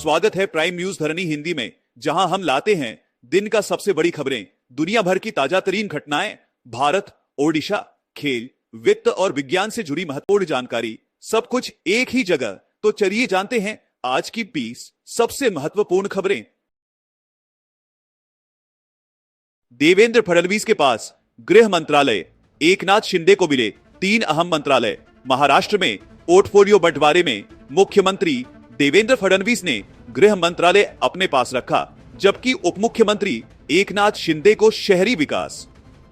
स्वागत है prime news धरनी हिंदी में, जहां हम लाते हैं दिन का सबसे बड़ी खबरें, दुनिया भर की ताजा तरीन घटनाएं, भारत, ओडिशा, खेल, वित्त और विज्ञान से जुड़ी महत्वपूर्ण जानकारी, सब कुछ एक ही जगह। तो चलिए जानते हैं आज की 20 सबसे महत्वपूर्ण खबरें। देवेंद्र फडणवीस के पास गृह मंत्रालय, एकनाथ शिंदे को मिले 3 अहम मंत्रालय। महाराष्ट्र में पोर्टफोलियो बंटवारे में मुख्यमंत्री देवेंद्र फडणवीस ने गृह मंत्रालय अपने पास रखा, जबकि उप मुख्यमंत्री एकनाथ शिंदे को शहरी विकास,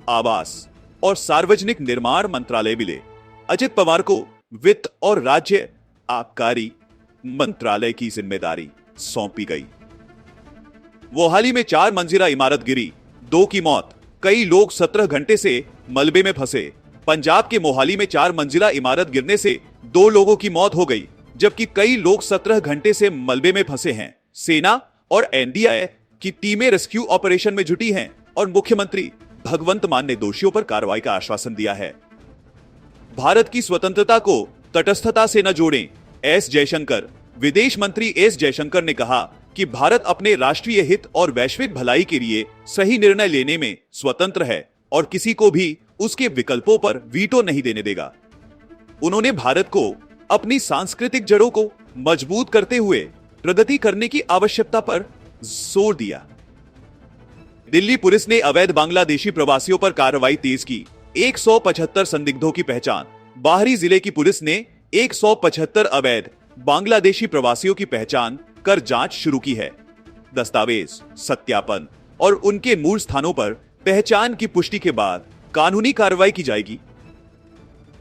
आवास और सार्वजनिक निर्माण मंत्रालय मिले। अजित पवार को वित्त और राज्य आबकारी मंत्रालय की जिम्मेदारी सौंपी गई। मोहाली में 4 मंजिला इमारत गिरी, 2 की मौत, कई लोग 17 घंटे से मलबे में फंसे। पंजाब के मोहाली में 4 मंजिला इमारत गिरने से 2 लोगों की मौत हो गई, जबकि कई लोग 17 घंटे से मलबे में फंसे हैं। सेना और एनडीआरएफ की टीमें रेस्क्यू ऑपरेशन में जुटी हैं और मुख्यमंत्री भगवंत मान ने दोषियों पर कार्रवाई का आश्वासन दिया है। भारत की स्वतंत्रता को तटस्थता से न जोड़ें, एस जयशंकर। विदेश मंत्री एस जयशंकर ने कहा कि भारत अपने राष्ट्रीय हित और वैश्विक भलाई के लिए सही निर्णय लेने में स्वतंत्र है और किसी को भी उसके विकल्पों पर वीटो नहीं देने देगा। उन्होंने भारत को अपनी सांस्कृतिक जड़ों को मजबूत करते हुए प्रगति करने की आवश्यकता पर जोर दिया। दिल्ली पुलिस ने अवैध बांग्लादेशी प्रवासियों पर कार्रवाई तेज की। 175 संदिग्धों की पहचान। बाहरी जिले की पुलिस ने 175 अवैध बांग्लादेशी प्रवासियों की पहचान कर जांच शुरू की है। दस्तावेज सत्यापन और उनके मूल स्थानों पर पहचान की पुष्टि के बाद कानूनी कार्रवाई की जाएगी।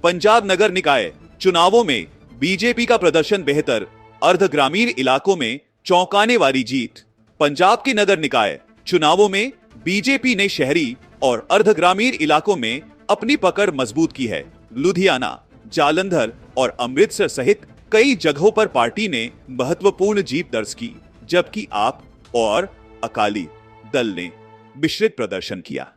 पंजाब नगर निकाय चुनावों में बीजेपी का प्रदर्शन बेहतर, अर्धग्रामीण इलाकों में चौंकाने वाली जीत। पंजाब के नगर निकाय चुनावों में बीजेपी ने शहरी और अर्धग्रामीण इलाकों में अपनी पकड़ मजबूत की है। लुधियाना, जालंधर और अमृतसर सहित कई जगहों पर पार्टी ने महत्वपूर्ण जीत दर्ज की, जबकि आप और अकाली दल ने मिश्रित प्रदर्शन किया।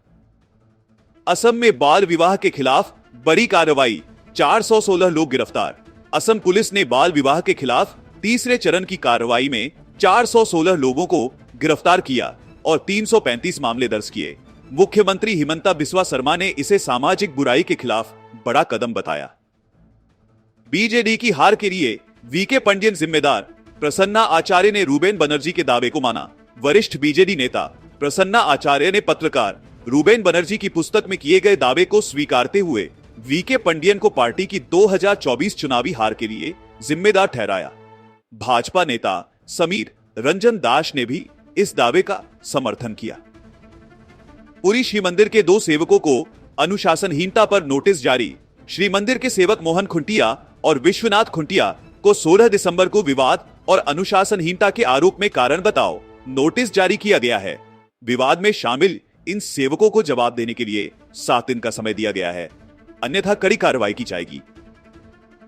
असम में बाल विवाह के खिलाफ बड़ी कार्रवाई, 416 लोग गिरफ्तार। असम पुलिस ने बाल विवाह के खिलाफ तीसरे चरण की कार्रवाई में 416 लोगों को गिरफ्तार किया और 335 मामले दर्ज किए। मुख्यमंत्री हिमंता बिस्वा शर्मा ने इसे सामाजिक बुराई के खिलाफ बड़ा कदम बताया। बीजेडी की हार के लिए वीके पंडियन जिम्मेदार, प्रसन्ना आचार्य ने रूबेन बनर्जी के दावे को माना। वरिष्ठ बीजेडी नेता प्रसन्ना आचार्य ने पत्रकार रूबेन बनर्जी की पुस्तक में किए गए दावे को स्वीकारते हुए वीके पंडियन को पार्टी की 2024 चुनावी हार के लिए जिम्मेदार ठहराया। भाजपा नेता समीर रंजन दास ने भी इस दावे का समर्थन किया। पुरी श्री मंदिर के 2 सेवकों को अनुशासनहीनता पर नोटिस जारी। श्री मंदिर के सेवक मोहन खुंटिया और विश्वनाथ खुंटिया को 16 दिसंबर को विवाद और अनुशासनहीनता के आरोप में कारण बताओ नोटिस जारी किया गया है। विवाद में शामिल इन सेवकों को जवाब देने के लिए 7 दिन का समय दिया गया है, अन्यथा कड़ी कार्रवाई की जाएगी।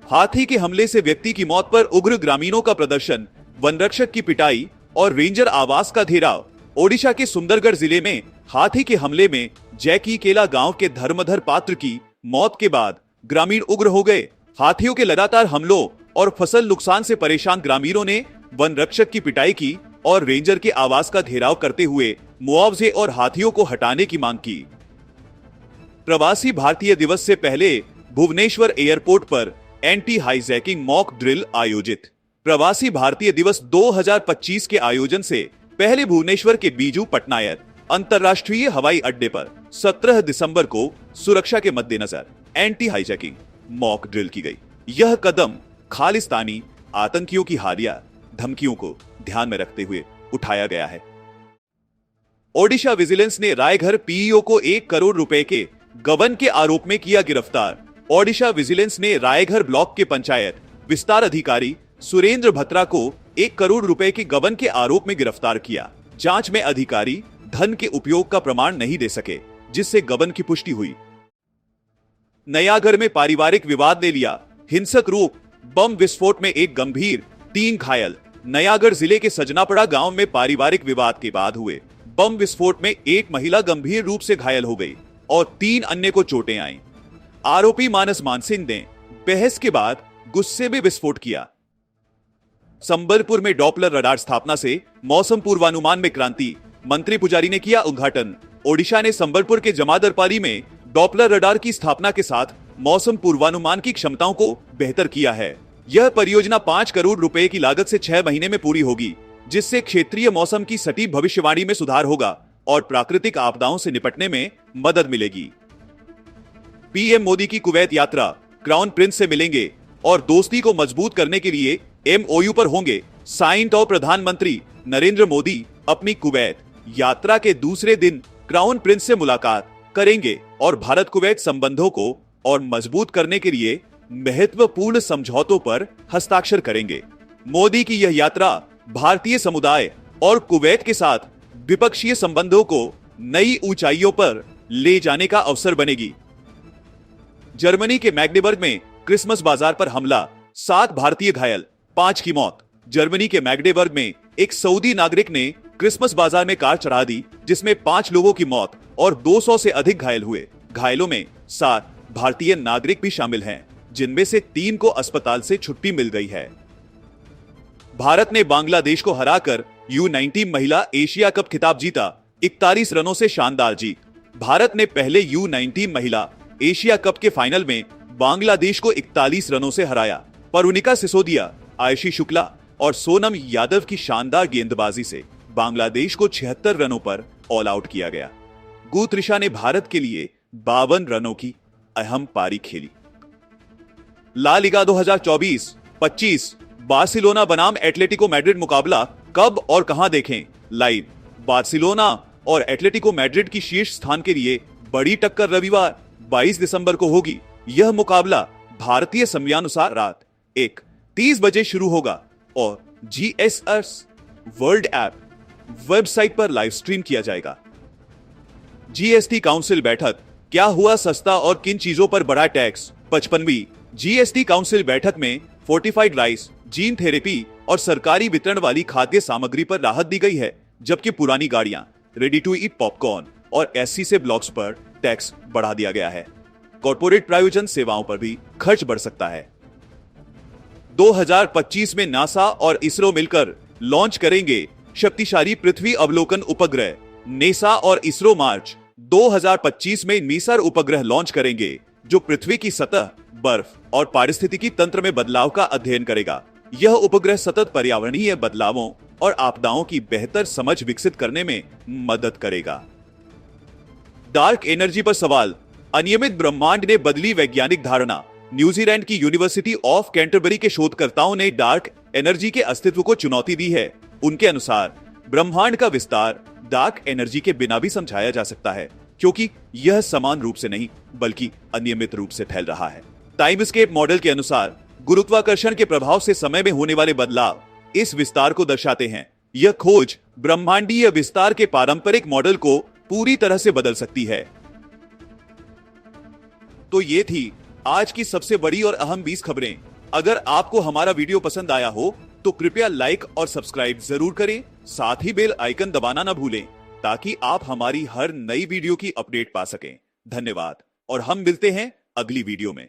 हाथी के हमले से व्यक्ति की मौत पर उग्र ग्रामीणों का प्रदर्शन, वनरक्षक की पिटाई और रेंजर आवास का घेराव। ओडिशा के सुंदरगढ़ जिले में हाथी के हमले में जैकी केला गांव के धर्मधर पात्र की मौत के बाद ग्रामीण उग्र हो गए। हाथियों के लगातार हमलों और फसल नुकसान से परेशान ग्रामीणों ने वनरक्षक की पिटाई की और रेंजर के आवास का घेराव करते हुए मुआवजे और हाथियों को हटाने की मांग की। प्रवासी भारतीय दिवस से पहले भुवनेश्वर एयरपोर्ट पर एंटी हाईजैकिंग मॉक ड्रिल आयोजित। प्रवासी भारतीय दिवस 2025 के आयोजन से पहले भुवनेश्वर के बीजू पटनायक अंतर्राष्ट्रीय हवाई अड्डे पर 17 दिसंबर को सुरक्षा के मद्देनजर एंटी हाईजैकिंग मॉक ड्रिल की गई। यह कदम खालिस्तानी आतंकियों की हालिया धमकियों को ध्यान में रखते हुए उठाया गया है। ओडिशा विजिलेंस ने रायघर पीईओ को 1 करोड़ रुपए के गबन के आरोप में किया गिरफ्तार। ओडिशा विजिलेंस ने रायघर ब्लॉक के पंचायत विस्तार अधिकारी सुरेंद्र भत्रा को 1 करोड़ रुपए के गबन के आरोप में गिरफ्तार किया। जांच में अधिकारी धन के उपयोग का प्रमाण नहीं दे सके, जिससे गबन की पुष्टि हुई। नयागढ़ में पारिवारिक विवाद ने लिया हिंसक रूप, बम विस्फोट में 1 गंभीर 3 घायल। नयागढ़ जिले के सजनापड़ा गांव में पारिवारिक विवाद के बाद हुए बम विस्फोट में 1 महिला गंभीर रूप से घायल हो गई और 3 अन्य को चोटें आईं। आरोपी मानस मानसिंह ने बहस के बाद गुस्से में विस्फोट किया। संबलपुर में डॉपलर रडार स्थापना से मौसम पूर्वानुमान में क्रांति, मंत्री पुजारी ने किया उद्घाटन। ओडिशा ने संबलपुर के जमादरपाली में डॉपलर रडार की स्थापना के साथ मौसम पूर्वानुमान की क्षमताओं को बेहतर किया है। यह परियोजना 5 करोड़ रुपए की लागत से 6 महीने में पूरी होगी, जिससे क्षेत्रीय मौसम की सटीक भविष्यवाणी में सुधार होगा और प्राकृतिक आपदाओं से निपटने में मदद मिलेगी। पीएम मोदी की कुवैत यात्रा, क्राउन प्रिंस से मिलेंगे और दोस्ती को मजबूत करने के लिए एमओयू पर होंगे साइन। तो प्रधानमंत्री नरेंद्र मोदी अपनी कुवैत यात्रा के दूसरे दिन क्राउन प्रिंस से मुलाकात करेंगे और भारत कुवैत संबंधों को और मजबूत करने के लिए महत्वपूर्ण समझौतों पर हस्ताक्षर करेंगे। मोदी की यह यात्रा भारतीय समुदाय और कुवैत के साथ द्विपक्षीय संबंधों को नई ऊंचाइयों पर ले जाने का अवसर बनेगी। जर्मनी के मैग्डेबर्ग में क्रिसमस बाजार पर हमला, 7 भारतीय घायल, 5 की मौत। जर्मनी के मैग्डेबर्ग में एक सऊदी नागरिक ने क्रिसमस बाजार में कार चढ़ा दी, जिसमें 5 लोगों की मौत और 200 से अधिक घायल हुए। घायलों में 7 भारतीय नागरिक भी शामिल हैं, जिनमें से 3 को अस्पताल से छुट्टी मिल गई है। भारत ने बांग्लादेश को हराकर U19 महिला एशिया कप खिताब जीता, 41 रनों से शानदार जीत। भारत ने पहले U19 महिला एशिया कप के फाइनल में बांग्लादेश को 41 रनों से हराया। परुनिका सिसोदिया, आयशी शुक्ला और सोनम यादव की शानदार गेंदबाजी से बांग्लादेश को 76 रनों पर ऑल आउट किया गया। गु त्रिशा ने भारत के लिए 52 रनों की अहम पारी खेली। ला लिगा 2024-25 बार्सिलोना बनाम एटलेटिको मैड्रिड मुकाबला कब और कहां देखें लाइव। बार्सिलोना और एटलेटिको मैड्रिड की शीर्ष स्थान के लिए बड़ी टक्कर रविवार 22 दिसंबर को होगी। यह मुकाबला भारतीय समयानुसार रात 1:30 बजे शुरू होगा और GSS वर्ल्ड ऐप वेबसाइट पर लाइव स्ट्रीम किया जाएगा। जीएसटी काउंसिल बैठक, क्या हुआ सस्ता और किन चीजों पर बढ़ा टैक्स। 55वीं जीएसटी काउंसिल बैठक में फोर्टिफाइड राइस, जीन थेरेपी और सरकारी वितरण वाली खाद्य सामग्री पर राहत दी गई है, जबकि पुरानी गाड़ियां, रेडी टू ईट पॉपकॉर्न और एससी से ब्लॉक्स पर टैक्स बढ़ा दिया गया है। कॉर्पोरेट प्रायोजन सेवाओं पर भी खर्च बढ़ सकता है। 2025 में नासा और इसरो मिलकर लॉन्च करेंगे शक्तिशाली पृथ्वी अवलोकन उपग्रह। नेसा और इसरो मार्च 2025 में मीसर उपग्रह लॉन्च करेंगे, जो पृथ्वी की सतह, बर्फ और पारिस्थितिकी तंत्र में बदलाव का अध्ययन करेगा। यह उपग्रह सतत पर्यावरणीय बदलावों और आपदाओं की बेहतर समझ विकसित करने में मदद करेगा। डार्क एनर्जी पर सवाल, अनियमित ब्रह्मांड ने बदली वैज्ञानिक धारणा। न्यूजीलैंड की यूनिवर्सिटी ऑफ कैंटरबरी के शोधकर्ताओं ने डार्क एनर्जी के अस्तित्व को चुनौती दी है। उनके अनुसार ब्रह्मांड का विस्तार डार्क एनर्जी के बिना भी समझाया जा सकता है, क्योंकि यह समान रूप से नहीं बल्कि अनियमित रूप से फैल रहा है। टाइमस्केप मॉडल के अनुसार गुरुत्वाकर्षण के प्रभाव से समय में होने वाले बदलाव इस विस्तार को दर्शाते हैं। यह खोज ब्रह्मांडीय विस्तार के पारंपरिक मॉडल को पूरी तरह से बदल सकती है। तो ये थी आज की सबसे बड़ी और अहम 20 खबरें। अगर आपको हमारा वीडियो पसंद आया हो तो कृपया लाइक और सब्सक्राइब जरूर करें, साथ ही बेल आइकन दबाना ना भूलें, ताकि आप हमारी हर नई वीडियो की अपडेट पा सकें। धन्यवाद और हम मिलते हैं अगली वीडियो में।